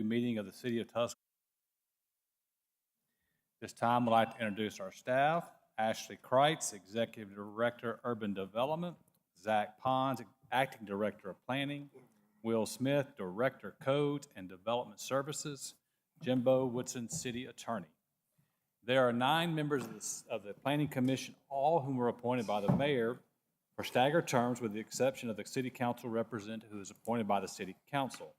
Meeting of the City of Tuscaloosa. This time, I'd like to introduce our staff. Ashley Kreitz, Executive Director, Urban Development. Zach Pons, Acting Director of Planning. Will Smith, Director, Codes and Development Services. Jimbo Woodson, City Attorney. There are 9 members of the Planning Commission, all whom were appointed by the mayor for staggered terms, with the exception of the City Council representative who is appointed by the City Council.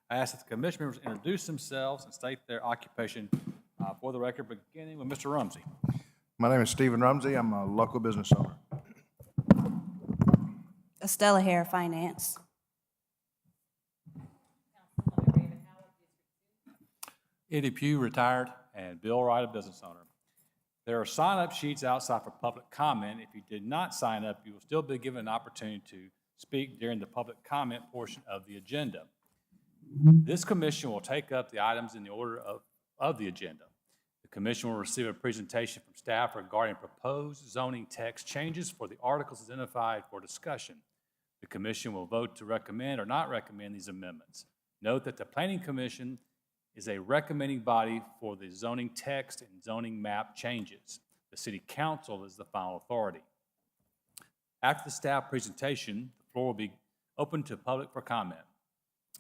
I ask that the commission members introduce themselves and state their occupation for the record, beginning with Mr. Rumsey. My name is Stephen Rumsey. I'm a local business owner. Estella Hare, Finance. Eddie Pugh, retired, and Bill Wright, a business owner. There are sign-up sheets outside for public comment. If you did not sign up, you will still be given an opportunity to speak during the public comment portion of the agenda. This commission will take up the items in the order of the agenda. The commission will receive a presentation from staff regarding proposed zoning text changes for the articles identified for discussion. The commission will vote to recommend or not recommend these amendments. Note that the Planning Commission is a recommending body for the zoning text and zoning map changes. The City Council is the final authority. After the staff presentation, the floor will be open to public for comment.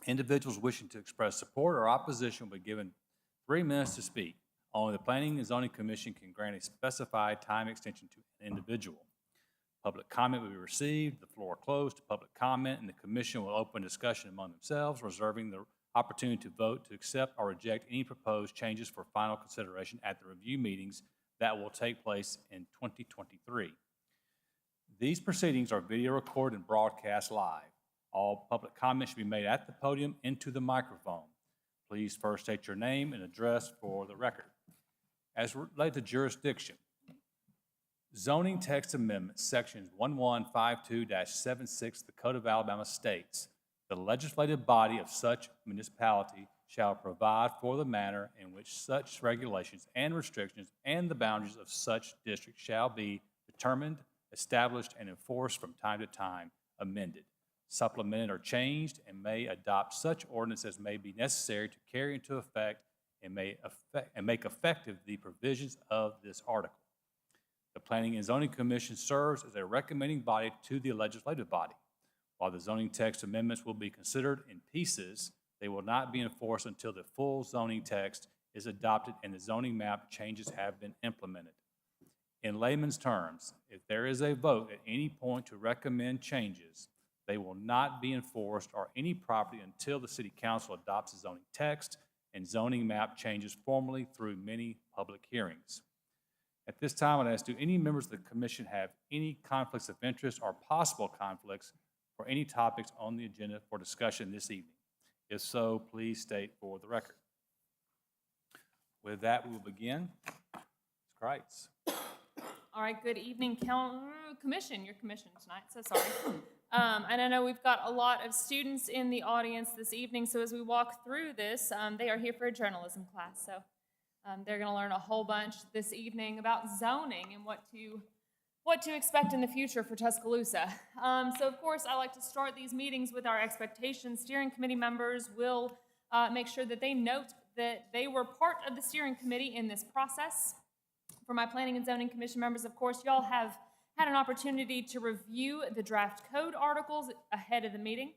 Individuals wishing to express support or opposition will be given 3 minutes to speak. Only the Planning and Zoning Commission can grant a specified time extension to an individual. Public comment will be received, the floor closed to public comment, and the commission will open discussion among themselves, reserving the opportunity to vote to accept or reject any proposed changes for final consideration at the review meetings that will take place in 2023. These proceedings are video recorded and broadcast live. All public comments should be made at the podium into the microphone. Please first state your name and address for the record. As related to jurisdiction, zoning text amendments, sections 1152-76 of the Code of Alabama states, the legislative body of such municipality shall provide for the manner in which such regulations and restrictions and the boundaries of such district shall be determined, established, and enforced from time to time, amended, supplemented, or changed, and may adopt such ordinance as may be necessary to carry into effect and make effective the provisions of this article. The Planning and Zoning Commission serves as a recommending body to the legislative body. While the zoning text amendments will be considered in pieces, they will not be enforced until the full zoning text is adopted and the zoning map changes have been implemented. In layman's terms, if there is a vote at any point to recommend changes, they will not be enforced or any property until the City Council adopts the zoning text and zoning map changes formally through many public hearings. At this time, I'd ask, do any members of the commission have any conflicts of interest or possible conflicts for any topics on the agenda for discussion this evening? If so, please state for the record. With that, we will begin. Ms. Kreitz. All right, good evening, Commission. Your commission tonight, so sorry. And I know we've got a lot of students in the audience this evening, so as we walk through this, they are here for a journalism class, so they're going to learn a whole bunch this evening about zoning and what to expect in the future for Tuscaloosa. So, of course, I like to start these meetings with our expectations. Steering committee members will make sure that they note that they were part of the steering committee in this process. For my Planning and Zoning Commission members, of course, y'all have had an opportunity to review the draft code articles ahead of the meeting.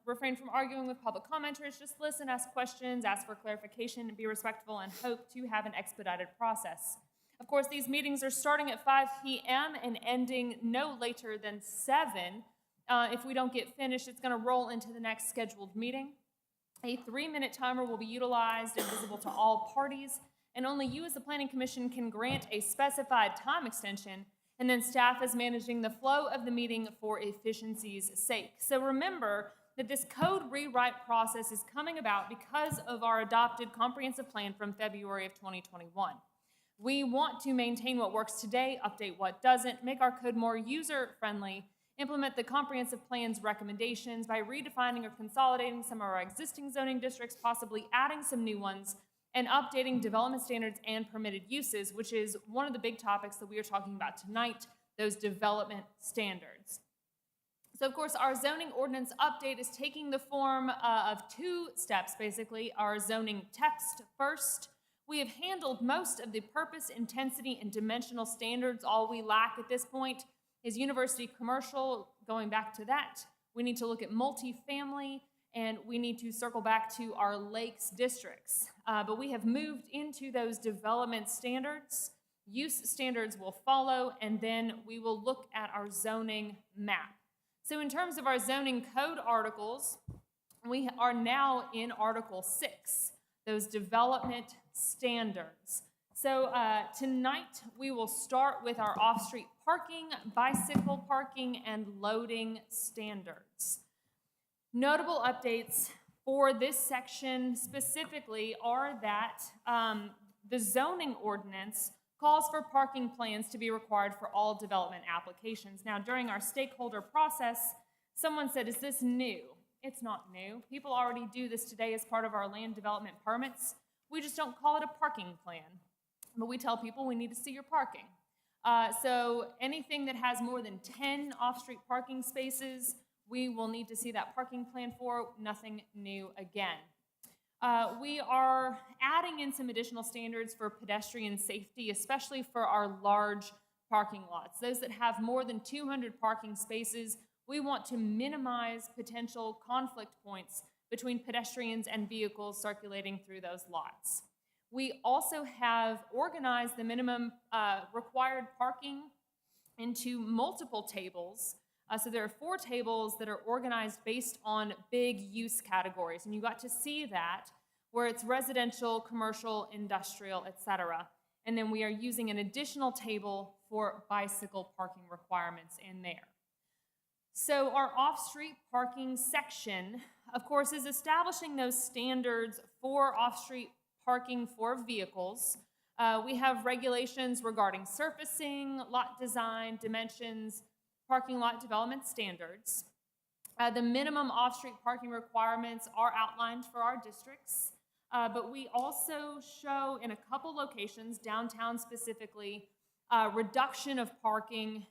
Refrain from arguing with public commenters, just listen, ask questions, ask for clarification, and be respectful, and hope to have an expedited process. Of course, these meetings are starting at 5 p.m. and ending no later than 7. If we don't get finished, it's going to roll into the next scheduled meeting. A 3-minute timer will be utilized and visible to all parties, and only you as the Planning Commission can grant a specified time extension, and then staff is managing the flow of the meeting for efficiency's sake. So remember that this code rewrite process is coming about because of our adopted comprehensive plan from February of 2021. We want to maintain what works today, update what doesn't, make our code more user-friendly, implement the comprehensive plan's recommendations by redefining or consolidating some of our existing zoning districts, possibly adding some new ones, and updating development standards and permitted uses, which is one of the big topics that we are talking about tonight, those development standards. So of course, our zoning ordinance update is taking the form of two steps, basically. Our zoning text first. We have handled most of the purpose, intensity, and dimensional standards. All we lack at this point is university commercial. Going back to that, we need to look at multifamily, and we need to circle back to our lakes districts. But we have moved into those development standards. Use standards will follow, and then we will look at our zoning map. So in terms of our zoning code articles, we are now in Article 6, those development standards. So tonight we will start with our off-street parking, bicycle parking, and loading standards. Notable updates for this section specifically are that the zoning ordinance calls for parking plans to be required for all development applications. Now, during our stakeholder process, someone said, is this new? It's not new. People already do this today as part of our land development permits. We just don't call it a parking plan, but we tell people we need to see your parking. So anything that has more than 10 off-street parking spaces, we will need to see that parking plan for. Nothing new again. We are adding in some additional standards for pedestrian safety, especially for our large parking lots. Those that have more than 200 parking spaces, we want to minimize potential conflict points between pedestrians and vehicles circulating through those lots. We also have organized the minimum required parking into multiple tables. So there are 4 tables that are organized based on big use categories, and you got to see that where it's residential, commercial, industrial, etc. And then we are using an additional table for bicycle parking requirements in there. So our off-street parking section, of course, is establishing those standards for off-street parking for vehicles. We have regulations regarding surfacing, lot design, dimensions, parking lot development standards. The minimum off-street parking requirements are outlined for our districts, but we also show in a couple locations, downtown specifically, reduction of parking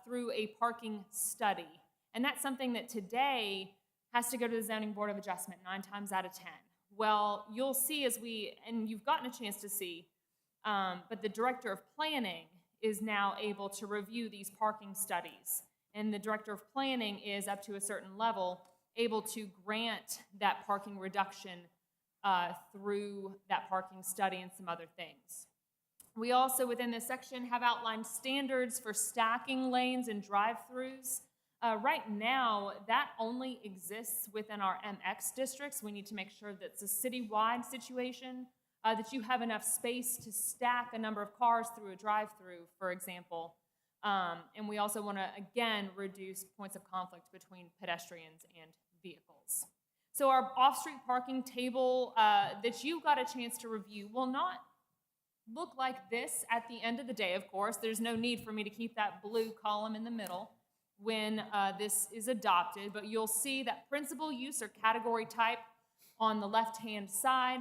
through a parking study. And that's something that today has to go to the Zoning Board of Adjustment 9 times out of 10. Well, you'll see and you've gotten a chance to see, but the Director of Planning is now able to review these parking studies. And the Director of Planning is, up to a certain level, able to grant that parking reduction through that parking study and some other things. We also, within this section, have outlined standards for stacking lanes and drive-throughs. Right now, that only exists within our MX districts. We need to make sure that it's a citywide situation, that you have enough space to stack a number of cars through a drive-through, for example. And we also want to, again, reduce points of conflict between pedestrians and vehicles. So our off-street parking table that you got a chance to review will not look like this at the end of the day, of course. There's no need for me to keep that blue column in the middle when this is adopted, but you'll see that principal use or category type on the left-hand side.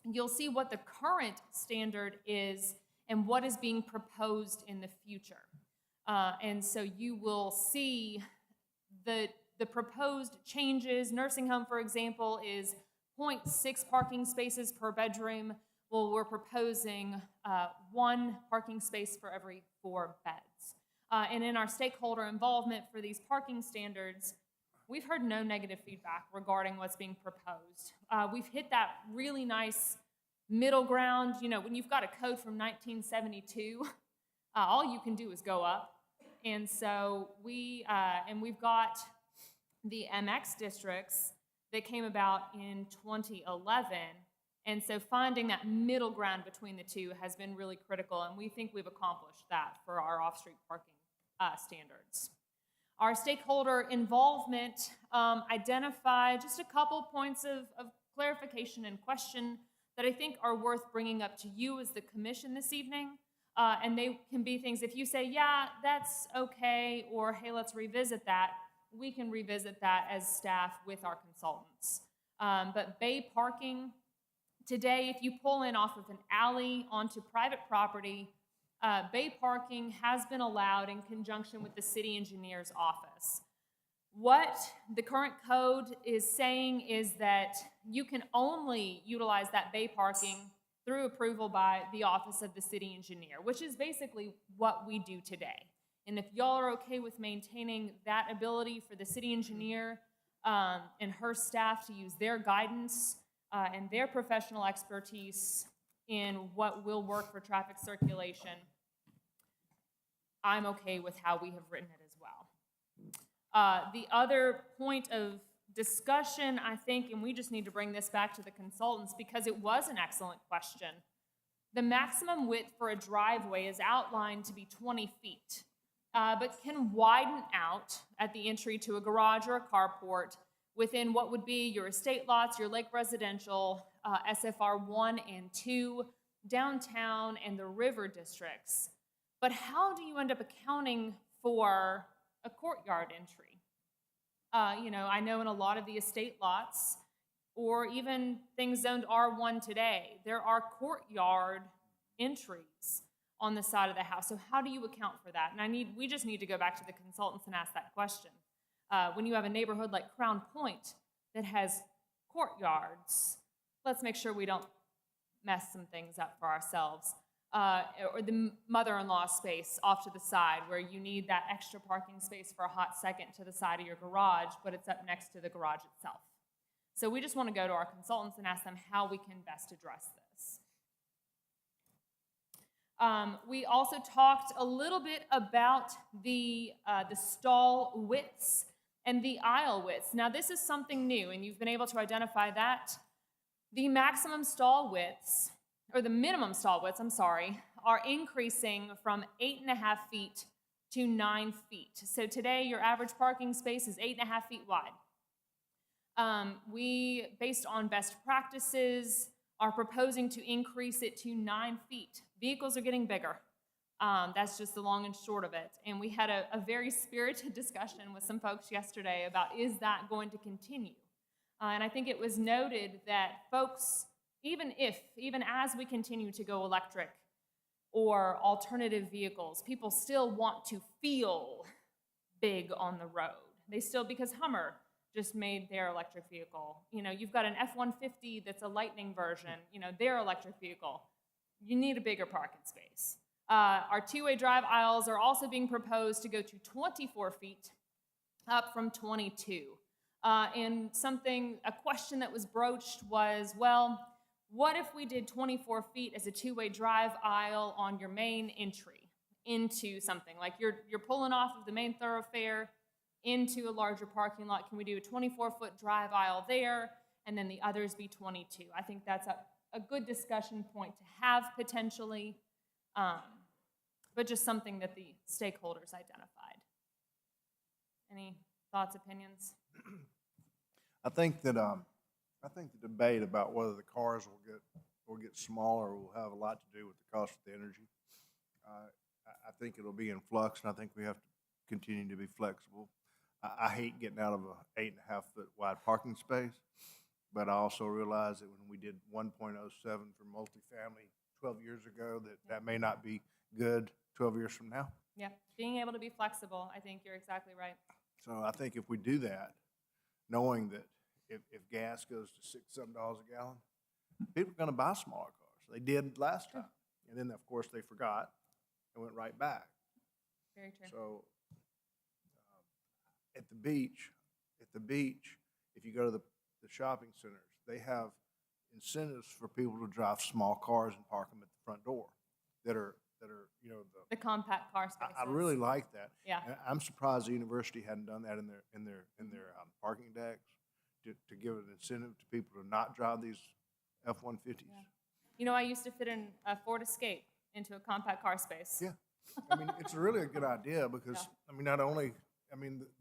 You'll see what the current standard is and what is being proposed in the future. And so you will see the proposed changes. Nursing home, for example, is 0.6 parking spaces per bedroom. Well, we're proposing 1 parking space for every 4 beds. And in our stakeholder involvement for these parking standards, we've heard no negative feedback regarding what's being proposed. We've hit that really nice middle ground. You know, when you've got a code from 1972, all you can do is go up. And so we've got the MX districts that came about in 2011. And so finding that middle ground between the two has been really critical, and we think we've accomplished that for our off-street parking standards. Our stakeholder involvement identified just a couple points of clarification and question that I think are worth bringing up to you as the commission this evening. And they can be things, if you say, yeah, that's okay, or hey, let's revisit that, we can revisit that as staff with our consultants. But bay parking, today, if you pull in off of an alley onto private property, bay parking has been allowed in conjunction with the city engineer's office. What the current code is saying is that you can only utilize that bay parking through approval by the Office of the City Engineer, which is basically what we do today. And if y'all are okay with maintaining that ability for the city engineer and her staff to use their guidance and their professional expertise in what will work for traffic circulation, I'm okay with how we have written it as well. The other point of discussion, I think, and we just need to bring this back to the consultants because it was an excellent question. The maximum width for a driveway is outlined to be 20 feet, but can widen out at the entry to a garage or a carport within what would be your estate lots, your lake residential, SFR 1 and 2, downtown, and the river districts. But how do you end up accounting for a courtyard entry? I know in a lot of the estate lots, or even things zoned R1 today, there are courtyard entries on the side of the house. So how do you account for that? And we just need to go back to the consultants and ask that question. When you have a neighborhood like Crown Point that has courtyards, let's make sure we don't mess some things up for ourselves. Or the mother-in-law space off to the side where you need that extra parking space for a hot second to the side of your garage, but it's up next to the garage itself. So we just want to go to our consultants and ask them how we can best address this. We also talked a little bit about the stall widths and the aisle widths. Now this is something new, and you've been able to identify that. The maximum stall widths, or the minimum stall widths, are increasing from 8.5 feet to 9 feet. So today, your average parking space is 8.5 feet wide. We, based on best practices, are proposing to increase it to 9 feet. Vehicles are getting bigger. That's just the long and short of it. And we had a very spirited discussion with some folks yesterday about, is that going to continue? And I think it was noted that folks, even as we continue to go electric or alternative vehicles, people still want to feel big on the road. They still, because Hummer just made their electric vehicle. You've got an F-150 that's a Lightning version, their electric vehicle. You need a bigger parking space. Our two-way drive aisles are also being proposed to go to 24 feet, up from 22. And a question that was broached was, well, what if we did 24 feet as a two-way drive aisle on your main entry into something? Like you're pulling off of the main thoroughfare into a larger parking lot. Can we do a 24-foot drive aisle there, and then the others be 22? I think that's a good discussion point to have potentially, but just something that the stakeholders identified. Any thoughts, opinions? I think that the debate about whether the cars will get smaller will have a lot to do with the cost of the energy. I think it'll be in flux, and I think we have to continue to be flexible. I hate getting out of a 8.5 foot wide parking space, but I also realize that when we did 1.07 for multifamily 12 years ago, that may not be good 12 years from now. Yeah, being able to be flexible, I think you're exactly right. So I think if we do that, knowing that if gas goes to $6-7 a gallon, people are going to buy smaller cars. They did last time, and then of course they forgot and went right back. Very true. So at the beach, if you go to the shopping centers, they have incentives for people to drive small cars and park them at the front door that are the compact car spaces. I really like that. Yeah. And I'm surprised the university hadn't done that in their parking decks to give an incentive to people to not drive these F-150s. Yeah. I used to fit in a Ford Escape into a compact car space. Yeah. It's really a good idea because,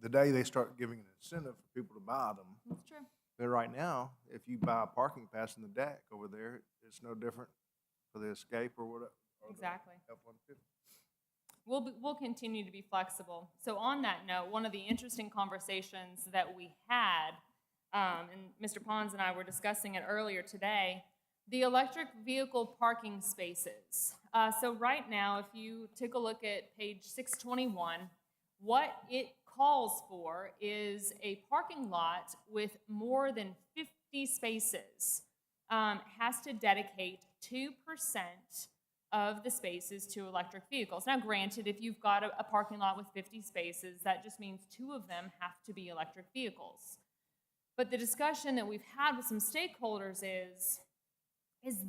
the day they start giving an incentive for people to buy them. That's true. But right now, if you buy a parking pass in the deck over there, it's no different for the Escape or whatever. Or Exactly. the F-150. We'll continue to be flexible. So on that note, one of the interesting conversations that we had, and Mr. Pons and I were discussing it earlier today, the electric vehicle parking spaces. So right now, if you take a look at page 621, what it calls for is a parking lot with more than 50 spaces has to dedicate 2% of the spaces to electric vehicles. Now, granted, if you've got a parking lot with 50 spaces, that just means 2 of them have to be electric vehicles. But the discussion that we've had with some stakeholders is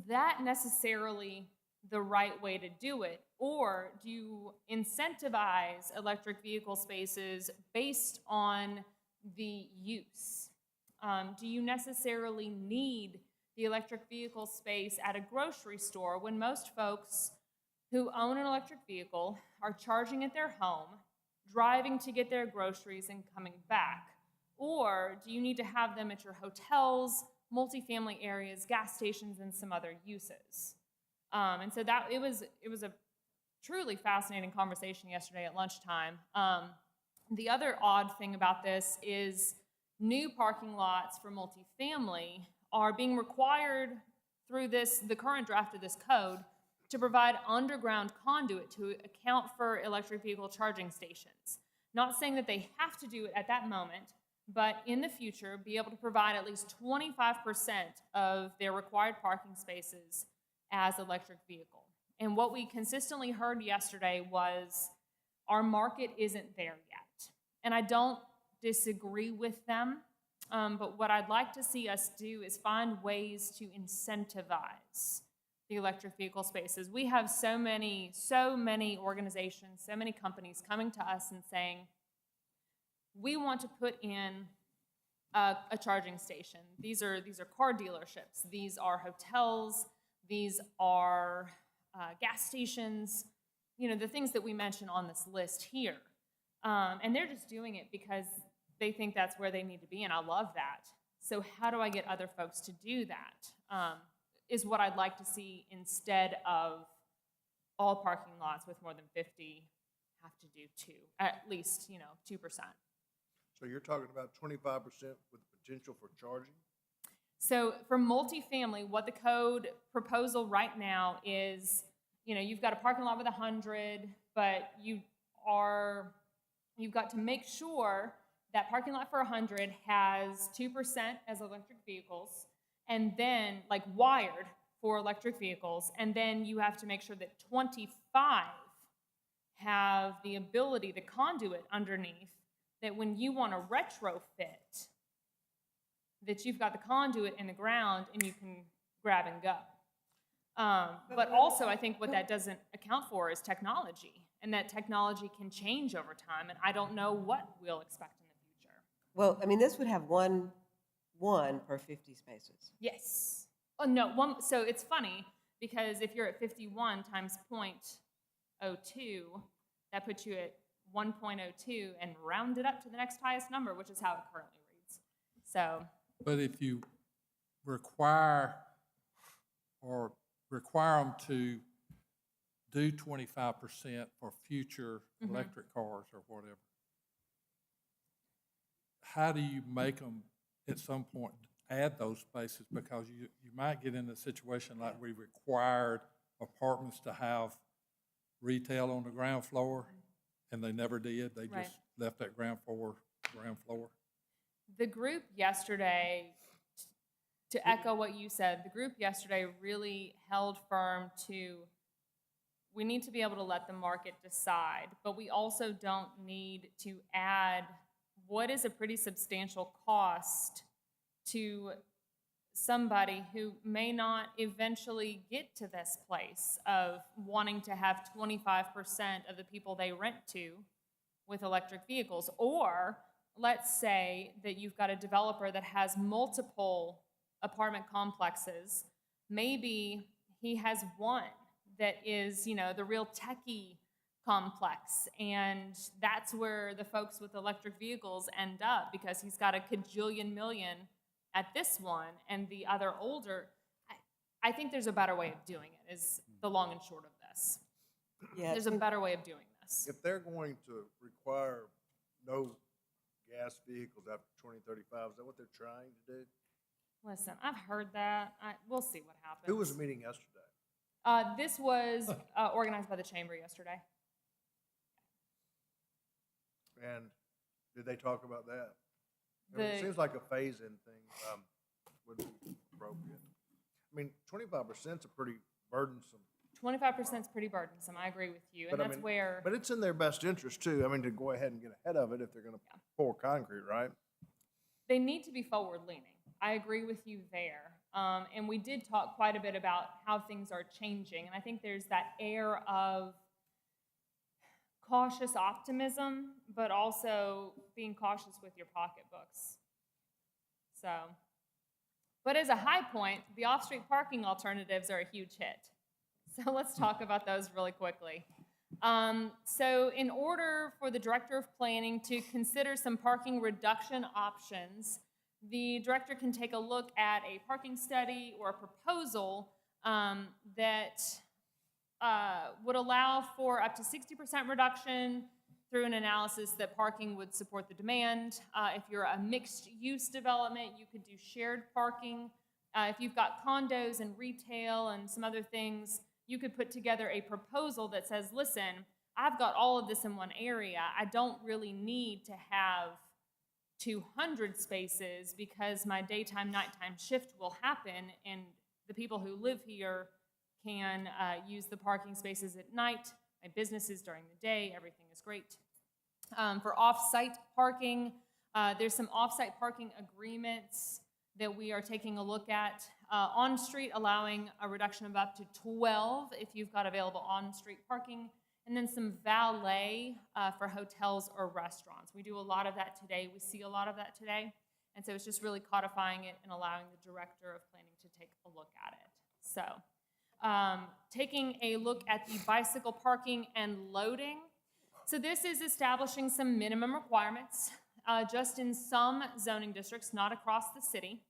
that necessarily the right way to do it? Or do you incentivize electric vehicle spaces based on the use? Do you necessarily need the electric vehicle space at a grocery store when most folks who own an electric vehicle are charging at their home, driving to get their groceries and coming back? Or do you need to have them at your hotels, multifamily areas, gas stations, and some other uses? And so it was a truly fascinating conversation yesterday at lunchtime. The other odd thing about this is new parking lots for multifamily are being required through the current draft of this code to provide underground conduit to account for electric vehicle charging stations. Not saying that they have to do it at that moment, but in the future, be able to provide at least 25% of their required parking spaces as electric vehicle. And what we consistently heard yesterday was our market isn't there yet. And I don't disagree with them, but what I'd like to see us do is find ways to incentivize the electric vehicle spaces. We have so many organizations, so many companies coming to us and saying, we want to put in a charging station. These are car dealerships. These are hotels. These are gas stations. You know, the things that we mentioned on this list here. And they're just doing it because they think that's where they need to be, and I love that. So how do I get other folks to do that? Is what I'd like to see instead of all parking lots with more than 50 have to do at least 2%. So you're talking about 25% with potential for charging? So for multifamily, what the code proposal right now is, you've got a parking lot with 100, but you've got to make sure that parking lot for 100 has 2% as electric vehicles, and then wired for electric vehicles, and then you have to make sure that 25 have the ability, the conduit underneath, that when you want to retrofit, that you've got the conduit in the ground and you can grab and go. But also, I think what that doesn't account for is technology, and that technology can change over time, and I don't know what we'll expect in the future. Well, I mean, this would have one per 50 spaces. Yes. Oh, no, one. So it's funny, because if you're at 51 times 0.02, that puts you at 1.02 and round it up to the next highest number, which is how it currently reads. So. But if you require them to do 25% for future electric cars or whatever, how do you make them at some point add those spaces? Because you might get in a situation like we required apartments to have retail on the ground floor, and they never did. They just left that ground floor. The group yesterday, to echo what you said, the group yesterday really held firm to, we need to be able to let the market decide, but we also don't need to add what is a pretty substantial cost to somebody who may not eventually get to this place of wanting to have 25% of the people they rent to with electric vehicles. Or let's say that you've got a developer that has multiple apartment complexes. Maybe he has one that is, the real techie complex, and that's where the folks with electric vehicles end up, because he's got a cajillion million at this one and the other older. I think there's a better way of doing it, is the long and short of this. Yeah, There's a better way of doing this. If they're going to require no gas vehicles after 2035, is that what they're trying to do? Listen, I've heard that. We'll see what happens. Who was meeting yesterday? This was organized by the chamber yesterday. And Did they talk about that? I mean, it The- seems like a phase-in thing would be appropriate. I mean, 25% is a pretty burdensome. 25% is pretty burdensome, I agree with you, and But I that's mean, where, But it's in their best interest too. I mean, to go ahead and get ahead of it if they're gonna pour concrete, right? they need to be forward-leaning. I agree with you there. And we did talk quite a bit about how things are changing, and I think there's that air of cautious optimism, but also being cautious with your pocketbooks. So, but as a high point, the off-street parking alternatives are a huge hit. So let's talk about those really quickly. So in order for the Director of Planning to consider some parking reduction options, the director can take a look at a parking study or a proposal that would allow for up to 60% reduction through an analysis that parking would support the demand. If you're a mixed-use development, you could do shared parking. If you've got condos and retail and some other things, you could put together a proposal that says, listen, I've got all of this in one area. I don't really need to have 200 spaces because my daytime, nighttime shift will happen, and the people who live here can use the parking spaces at night. My business is during the day. Everything is great. For off-site parking, there's some off-site parking agreements that we are taking a look at. On-street, allowing a reduction of up to 12 if you've got available on-street parking, and then some valet for hotels or restaurants. We do a lot of that today. We see a lot of that today. And so it's just really codifying it and allowing the Director of Planning to take a look at it. So taking a look at the bicycle parking and loading. So this is establishing some minimum requirements just in some zoning districts, not across the city,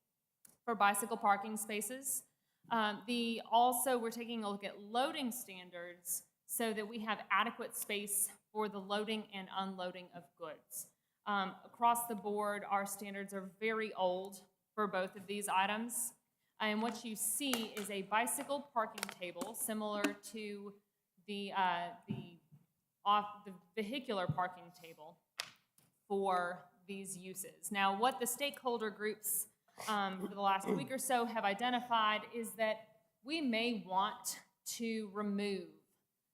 for bicycle parking spaces. Also, we're taking a look at loading standards so that we have adequate space for the loading and unloading of goods. Across the board, our standards are very old for both of these items. And what you see is a bicycle parking table similar to the vehicular parking table for these uses. Now, what the stakeholder groups for the last week or so have identified is that we may want to remove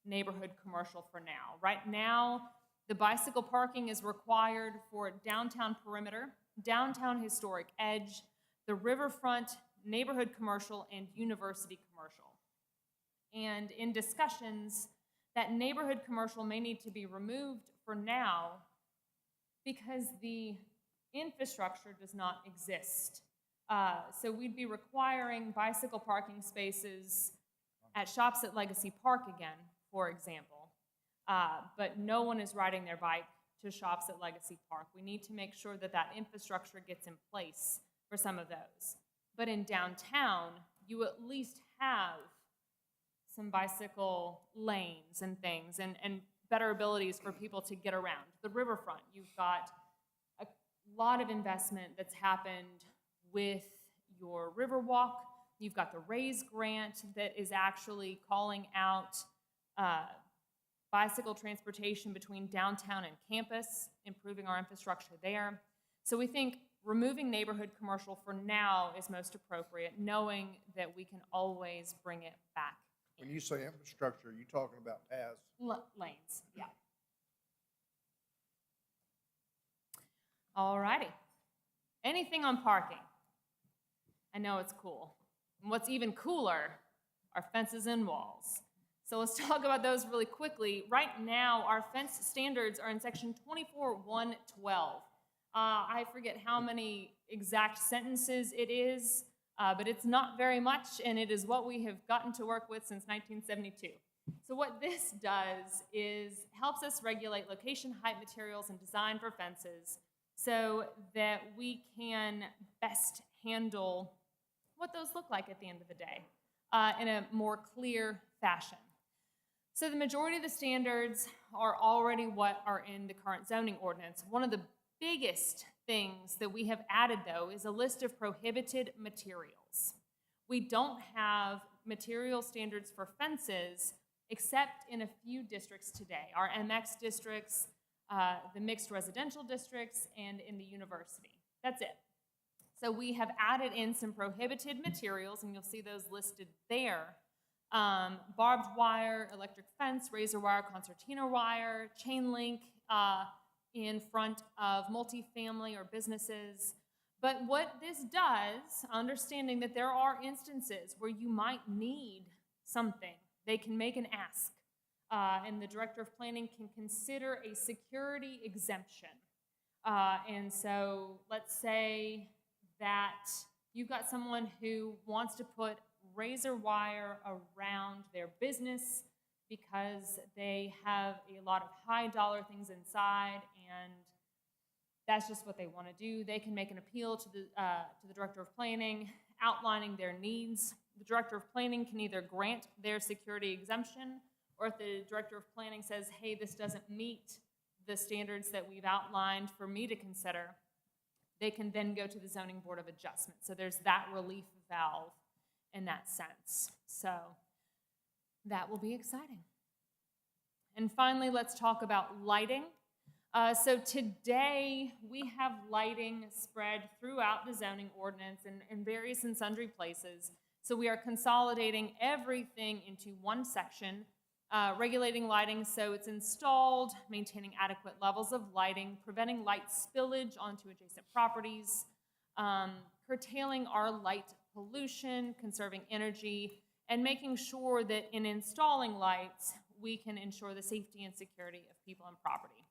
neighborhood commercial for now. Right now, the bicycle parking is required for downtown perimeter, downtown historic edge, the riverfront, neighborhood commercial, and university commercial. And in discussions, that neighborhood commercial may need to be removed for now because the infrastructure does not exist. So we'd be requiring bicycle parking spaces at shops at Legacy Park again, for example. But no one is riding their bike to shops at Legacy Park. We need to make sure that that infrastructure gets in place for some of those. But in downtown, you at least have some bicycle lanes and things and better abilities for people to get around. The riverfront, you've got a lot of investment that's happened with your Riverwalk. You've got the RAISE grant that is actually calling out bicycle transportation between downtown and campus, improving our infrastructure there. So we think removing neighborhood commercial for now is most appropriate, knowing that we can always bring it back. When you say infrastructure, are you talking about paths? Lanes, yeah. All righty. Anything on parking? I know it's cool. And what's even cooler are fences and walls. So let's talk about those really quickly. Right now, our fence standards are in section 24.112. I forget how many exact sentences it is, but it's not very much, and it is what we have gotten to work with since 1972. So what this does is helps us regulate location, height, materials, and design for fences so that we can best handle what those look like at the end of the day in a more clear fashion. So the majority of the standards are already what are in the current zoning ordinance. One of the biggest things that we have added, though, is a list of prohibited materials. We don't have material standards for fences except in a few districts today. Our MX districts, the mixed residential districts, and in the university. That's it. So we have added in some prohibited materials, and you'll see those listed there. Barbed wire, electric fence, razor wire, concertina wire, chain link in front of multifamily or businesses. But what this does, understanding that there are instances where you might need something, they can make an ask, and the Director of Planning can consider a security exemption. And so let's say that you've got someone who wants to put razor wire around their business because they have a lot of high dollar things inside, and that's just what they want to do. They can make an appeal to the Director of Planning outlining their needs. The Director of Planning can either grant their security exemption, or if the Director of Planning says, hey, this doesn't meet the standards that we've outlined for me to consider, they can then go to the Zoning Board of Adjustment. So there's that relief valve in that sense. So that will be exciting. And finally, let's talk about lighting. So today, we have lighting spread throughout the zoning ordinance in various and sundry places. So we are consolidating everything into one section, regulating lighting so it's installed, maintaining adequate levels of lighting, preventing light spillage onto adjacent properties, curtailing our light pollution, conserving energy, and making sure that in installing lights, we can ensure the safety and security of people and property.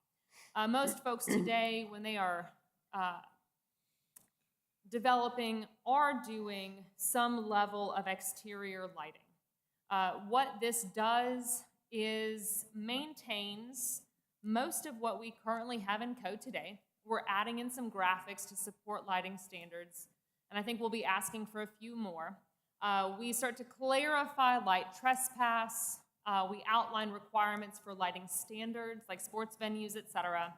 Most folks today, when they are developing, are doing some level of exterior lighting. What this does is maintains most of what we currently have in code today. We're adding in some graphics to support lighting standards, and I think we'll be asking for a few more. We start to clarify light trespass. We outline requirements for lighting standards like sports venues, etc.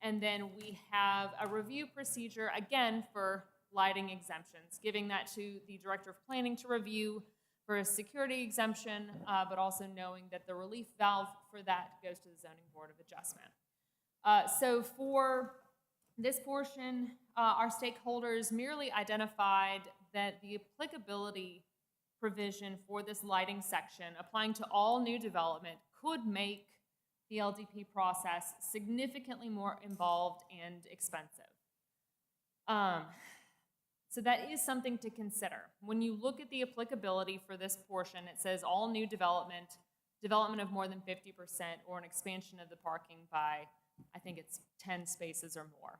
And then we have a review procedure, again, for lighting exemptions, giving that to the Director of Planning to review for a security exemption, but also knowing that the relief valve for that goes to the Zoning Board of Adjustment. So for this portion, our stakeholders merely identified that the applicability provision for this lighting section applying to all new development could make the LDP process significantly more involved and expensive. So that is something to consider. When you look at the applicability for this portion, it says all new development of more than 50%, or an expansion of the parking by, I think it's 10 spaces or more.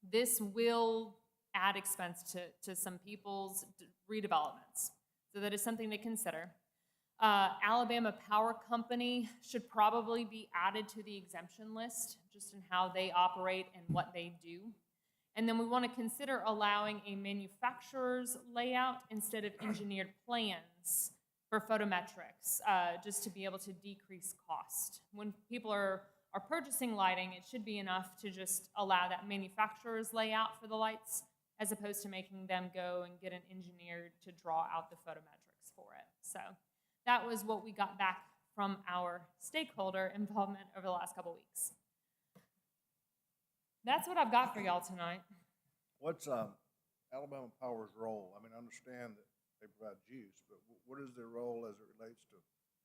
This will add expense to some people's redevelopments. So that is something to consider. Alabama Power Company should probably be added to the exemption list, just in how they operate and what they do. And then we want to consider allowing a manufacturer's layout instead of engineered plans for photometrics, just to be able to decrease cost. When people are purchasing lighting, it should be enough to just allow that manufacturer's layout for the lights, as opposed to making them go and get an engineer to draw out the photometrics for it. So that was what we got back from our stakeholder involvement over the last couple weeks. That's what I've got for y'all tonight. What's Alabama Power's role? I mean, I understand that they provide juice, but what is their role as it relates to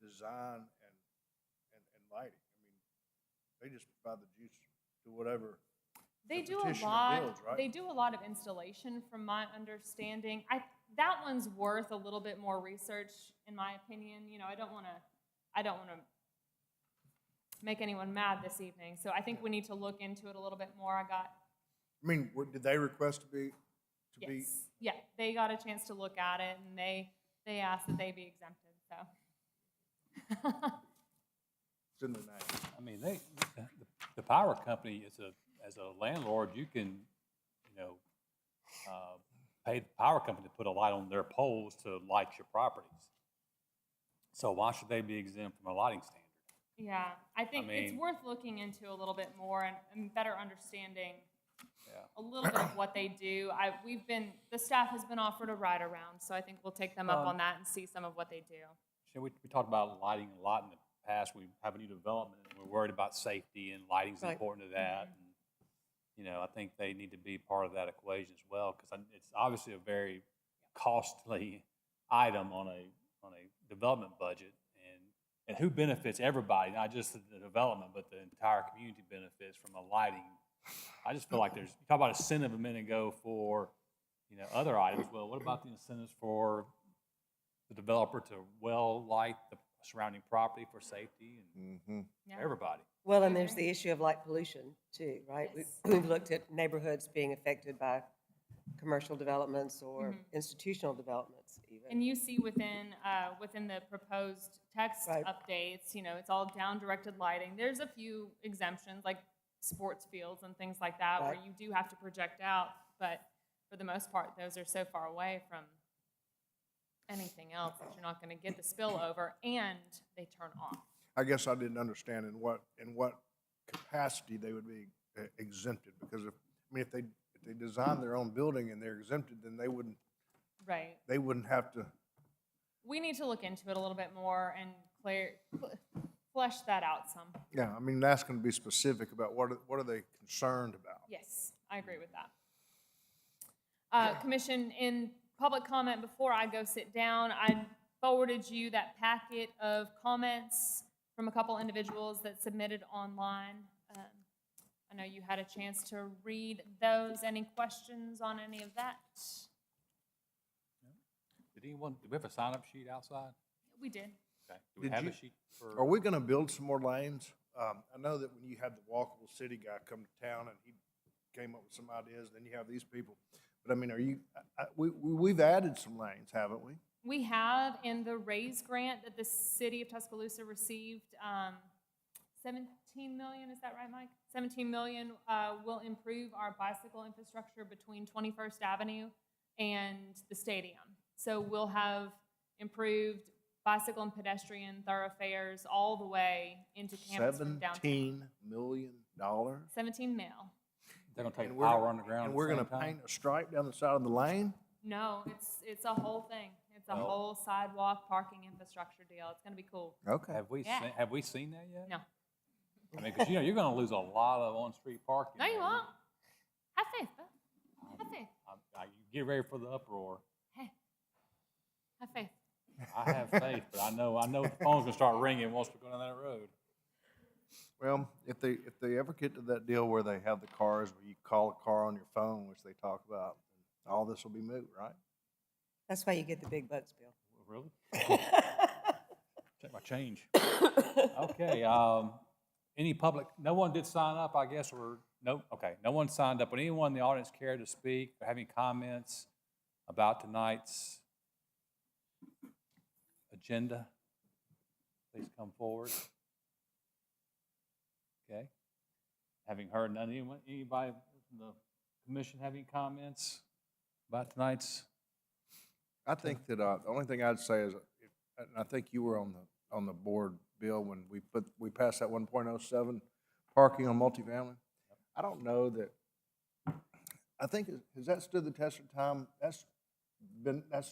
design and lighting? I mean, they just provide the juice to whatever. They do a petitioner lot. builds, right? They do a lot of installation, from my understanding. That one's worth a little bit more research, in my opinion. You know, I don't want to make anyone mad this evening. So I think we need to look into it a little bit more. I mean, did they request to be? Yes. Yeah, they got a chance to look at it, and they asked that they be exempted. So. It's in the name. I mean, the power company as a landlord, you can, pay the power company to put a light on their poles to light your properties. So why should they be exempt from a lighting standard? Yeah, I think it's worth looking into a little bit more and better understanding a little bit of what they do. The staff has been offered a ride around, so I think we'll take them up on that and see some of what they do. We talked about lighting a lot past, we have a new development, and we're worried about safety, and lighting's Right. important to that. And, you know, I think they need to be part of that equation as well, because it's obviously a very costly item on a development budget. And who benefits? Everybody, not just the development, but the entire community benefits from the lighting. I just feel like you talk about incentive a minute ago for, you know, other items. Well, what about the incentives for the developer to light the surrounding property for safety and Mm-hmm. Yeah. everybody? Well, and there's the issue of light pollution too, right? Yes. We've looked at neighborhoods being affected by commercial developments or institutional developments even. And you see within the proposed text Right. updates, you know, it's all down-directed lighting. There's a few exemptions, like sports fields and things like that, where Right. you do have to project out, but for the most part, those are so far away from anything else that you're not gonna get the spillover, and they turn off. I guess I didn't understand in what capacity they would be exempted, because if they design their own building and they're exempted, then they Right. wouldn't have to. We need to look into it a little bit more and flesh that out some. Yeah, I mean, that's going to be specific about what are they concerned about. Yes, I agree with that. Commission, in public comment, before I go sit down, I forwarded you that packet of comments from a couple individuals that submitted online. I know you had a chance to read those. Any questions on any of that? Did we have a sign-up sheet outside? We did. Okay. Do we Did have a you- sheet for? Are we going to build some more lanes? I know that when you had the walkable city guy come to town and he came up with some ideas, then you have these people. But I mean, we've added some lanes, haven't we? We have, in the RAISE grant that the city of Tuscaloosa received, 17 million, is that right, Mike? 17 million will improve our bicycle infrastructure between 21st Avenue and the stadium. So we'll have improved bicycle and pedestrian thoroughfares all the way into campus from downtown. $17 million. 17 mil. They're gonna take And the we're- power underground. And at we're the going same to time? paint a stripe down the side of the lane? No, it's a whole thing. It's a Oh. whole sidewalk parking infrastructure deal. It's gonna be cool. Okay. Yeah. Have we seen that yet? No. I mean, because you know you're gonna lose a lot of on-street parking. No, you there. won't. Have faith, bud. Have faith. You get ready for the uproar. Hey, have faith. I have faith, but I know the phone's gonna start ringing once we go down that road. Well, if they ever get to that deal where they have the cars, where you call a car on your phone, which they talk about, all this will be moot, right? That's why you get the big bucks, Bill. Really? Check my change. Okay, any public, no one did sign up, I guess, or, nope, okay, no one signed up. Would anyone in the audience care to speak or have any comments about tonight's agenda? Please come forward. Okay. Having heard none, anybody from the commission have any comments about tonight's? I think that the only thing I'd say is, and I think you were on the board, Bill, when we passed that 1.07 parking on multifamily. I don't know that. I think has that stood the test of time? That's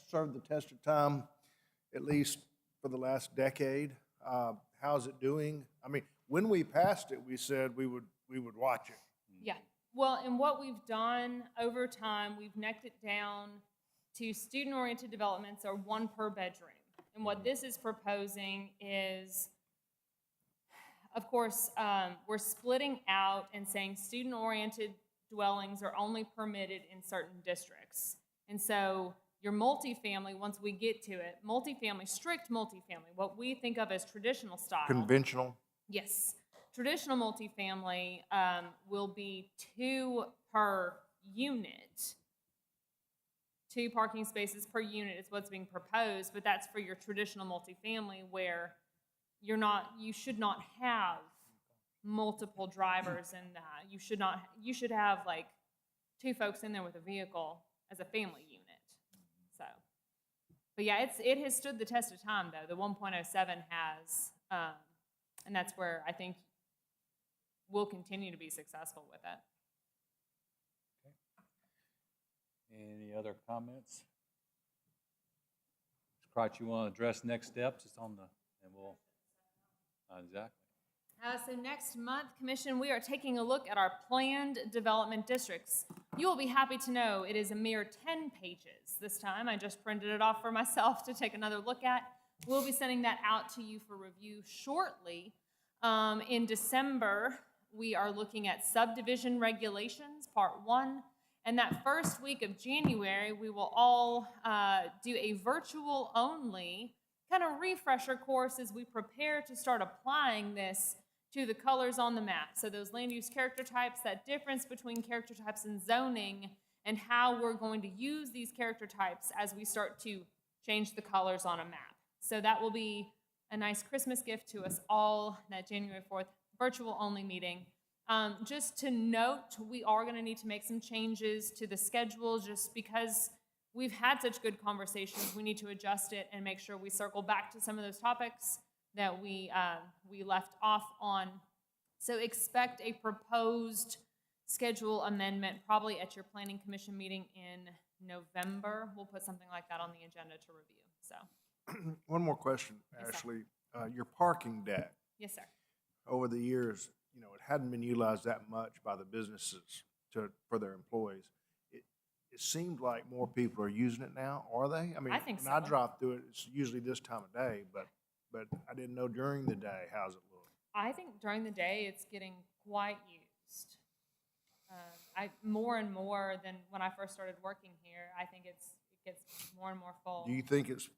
served the test of time, at least for the last decade. How's it doing? I mean, when we passed it, we said we would watch it. Yeah. Well, and what we've done over time, we've necked it down to student-oriented developments or one per bedroom. And what this is proposing is, of course, we're splitting out and saying student-oriented dwellings are only permitted in certain districts. And so your multifamily, once we get to it, multifamily, strict multifamily, what we think of as traditional style. Conventional. Yes. Traditional multifamily will be 2 per unit. 2 parking spaces per unit is what's being proposed, but that's for your traditional multifamily where you should not have multiple drivers in that. You should have like 2 folks in there with a vehicle as a family unit. So, but yeah, it has stood the test of time though. The 1.07 has, and that's where I think we'll continue to be successful with it. Any other comments? Mr. Crouch, you want to address next steps? It's on the, and we'll, Exactly. So next month, Commission, we are taking a look at our planned development districts. You will be happy to know it is a mere 10 pages this time. I just printed it off for myself to take another look at. We'll be sending that out to you for review shortly. In December, we are looking at subdivision regulations, part 1. And that first week of January, we will all do a virtual only kind of refresher course as we prepare to start applying this to the colors on the map. So those land use character types, that difference between character types and zoning, and how we're going to use these character types as we start to change the colors on a map. So that will be a nice Christmas gift to us all, that January 4th virtual only meeting. Just to note, we are going to need to make some changes to the schedule just because we've had such good conversations. We need to adjust it and make sure we circle back to some of those topics that we left off on. So expect a proposed schedule amendment probably at your planning commission meeting in November. We'll put something like that on the agenda to review. So, One more question, Yes, sir. Ashley. Your parking deck, yes, sir. over the years, you know, it hadn't been utilized that much by the businesses for their employees. It seemed like more people are using it now, are they? I mean, I think when I so. drive through it, it's usually this time of day, but I didn't know during the day, how's it look? I think during the day it's getting quite used. More and more than when I first started working here. I think it gets more and more full. Do you think it's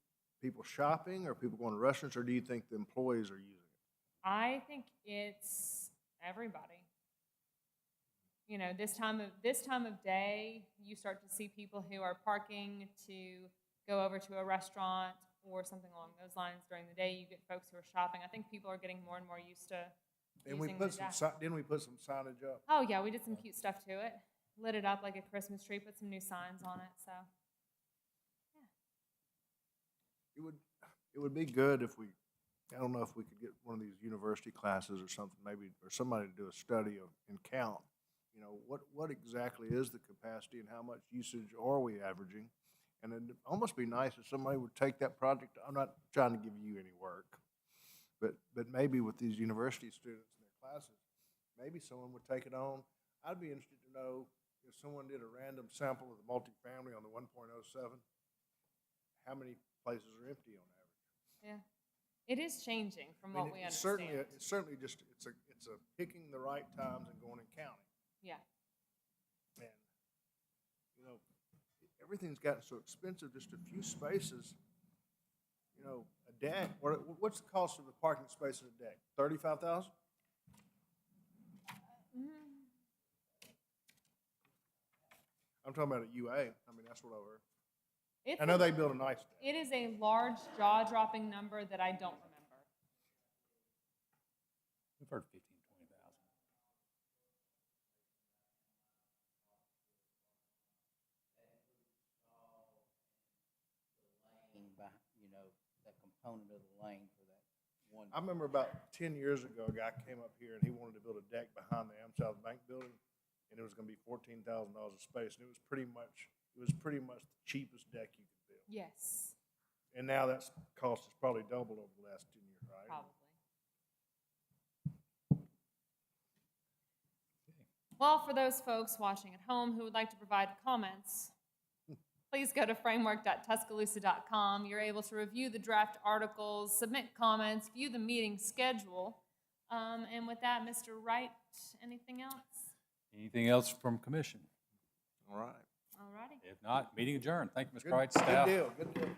people shopping or people going to restaurants, or do you think the employees are using it? I think it's everybody. You know, this time of day, you start to see people who are parking to go over to a restaurant or something along those lines. During the day, you get folks who are shopping. I think people are getting more and more used to And we using put the deck. didn't we put some signage up? Oh yeah, we did some cute stuff to it. Lit it up like a Christmas tree, put some new signs on it, so. It would be good if I don't know if we could get one of these university classes or something, maybe, or somebody to do a study and count. You know, what exactly is the capacity and how much usage are we averaging? And it'd almost be nice if somebody would take that project. I'm not trying to give you any work, but maybe with these university students in their classes, maybe someone would take it on. I'd be interested to know if someone did a random sample of the multifamily on the 1.07, how many places are empty on average? Yeah, it is changing from I mean, what we it's understand. certainly just, it's a picking the right times and going and counting. Yeah, And, you know, everything's gotten so expensive, just a few spaces, you know, a deck, what's the cost of the parking space in a deck? 35,000? I'm talking about at UA, I mean, that's what I heard. it's I know they build a nice deck. it is a large jaw-dropping number that I don't remember. We've heard 15, 20,000. You know, that component of the lane for that one. I remember about 10 years ago, a guy came up here and he wanted to build a deck behind the South Bank building, and it was gonna be $14,000 a space, and it was pretty much the cheapest deck you could build. Yes, And now that cost has probably doubled over the last 10 years, right? probably. Well, for those folks watching at home who would like to provide comments, please go to framework.tuscaloosa.com. You're able to review the draft articles, submit comments, view the meeting schedule. And with that, Mr. Wright, anything else? Anything else from commission? All right. All righty. If not, meeting adjourned. Thank you, Mr. Good- Wright, staff. Good deal, good deal.